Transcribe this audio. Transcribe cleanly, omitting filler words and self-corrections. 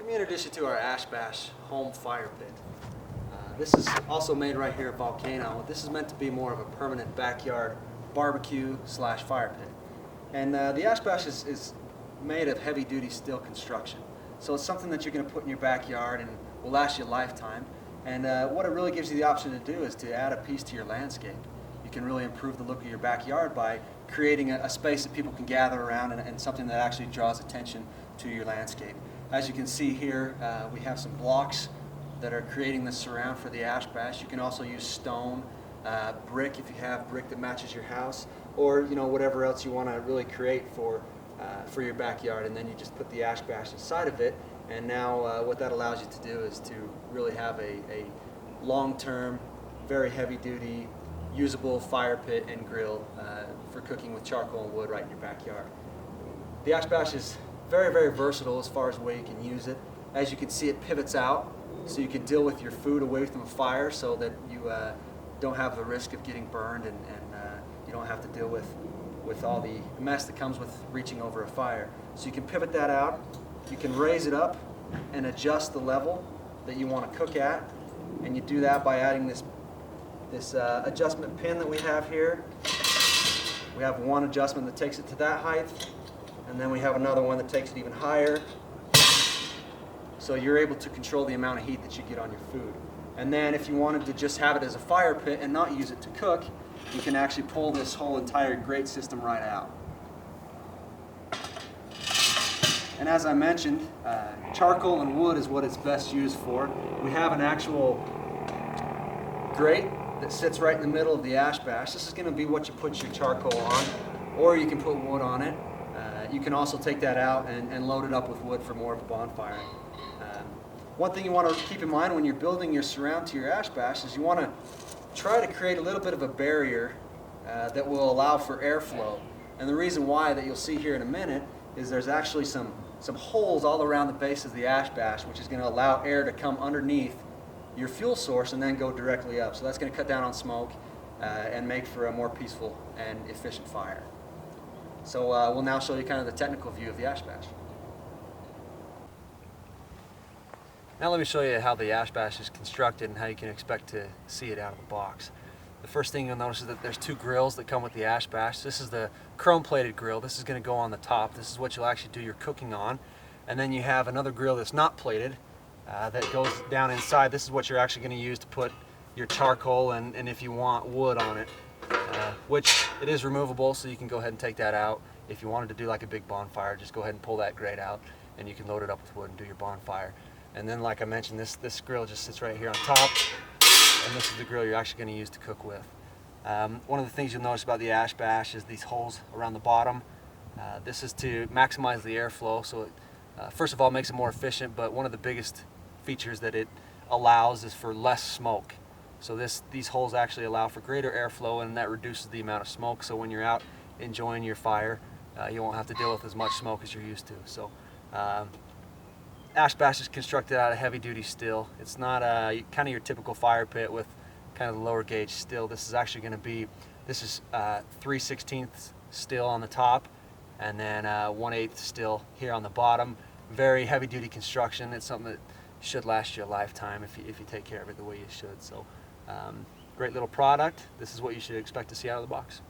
Let me introduce you to our Ash Bash home fire pit. This is also made right here at Volcano. This is meant to be more of a permanent backyard barbecue slash fire pit. And the Ash Bash is made of heavy duty steel construction. So it's something that you're going to put in your backyard and will last you a lifetime. And what it really gives you the option to do is to add a piece to your landscape. You can really improve the look of your backyard by creating a space that people can gather around and something that actually draws attention to your landscape. As you can see here, we have some blocks that are creating the surround for the Ash Bash. You can also use stone, brick if you have brick that matches your house, or whatever else you want to really create for your backyard. And then you just put the Ash Bash inside of it. And now what that allows you to do is to really have a long-term, very heavy-duty, usable fire pit and grill for cooking with charcoal and wood right in your backyard. The Ash Bash is very, very versatile as far as the way you can use it. As you can see, it pivots out, so you can deal with your food away from a fire so that you don't have the risk of getting burned and you don't have to deal with all the mess that comes with reaching over a fire. So you can pivot that out, you can raise it up and adjust the level that you want to cook at, and you do that by adding this adjustment pin that we have here. We have one adjustment that takes it to that height, and then we have another one that takes it even higher. So you're able to control the amount of heat that you get on your food. And then if you wanted to just have it as a fire pit and not use it to cook, you can actually pull this whole entire grate system right out. And as I mentioned, charcoal and wood is what it's best used for. We have an actual grate that sits right in the middle of the Ash Bash. This is going to be what you put your charcoal on, or you can put wood on it. You can also take that out and load it up with wood for more of a bonfire. One thing you want to keep in mind when you're building your surround to your Ash Bash is you want to try to create a little bit of a barrier that will allow for airflow. And the reason why that you'll see here in a minute is there's actually some holes all around the base of the Ash Bash, which is going to allow air to come underneath your fuel source and then go directly up. So that's going to cut down on smoke and make for a more peaceful and efficient fire. So we'll now show you kind of the technical view of the Ash Bash. Now let me show you how the Ash Bash is constructed and how you can expect to see it out of the box. The first thing you'll notice is that there's two grills that come with the Ash Bash. This is the chrome-plated grill. This is going to go on the top. This is what you'll actually do your cooking on. And then you have another grill that's not plated that goes down inside. This is what you're actually going to use to put your charcoal and if you want wood on it, which it is removable, so you can go ahead and take that out. If you wanted to do like a big bonfire, just go ahead and pull that grate out and you can load it up with wood and do your bonfire. And then, like I mentioned, this grill just sits right here on top, and this is the grill you're actually going to use to cook with. One of the things you'll notice about the Ash Bash is these holes around the bottom. This is to maximize the airflow, so it first of all makes it more efficient, but one of the biggest features that it allows is for less smoke. So these holes actually allow for greater airflow, and that reduces the amount of smoke, so when you're out enjoying your fire, you won't have to deal with as much smoke as you're used to. So Ash Bash is constructed out of heavy-duty steel. It's not kind of your typical fire pit with kind of the lower gauge steel. This is actually going to be, this is 3/16 steel on the top, and then 1/8 steel here on the bottom. Very heavy-duty construction. It's something that should last you a lifetime if you take care of it the way you should. So great little product. This is what you should expect to see out of the box.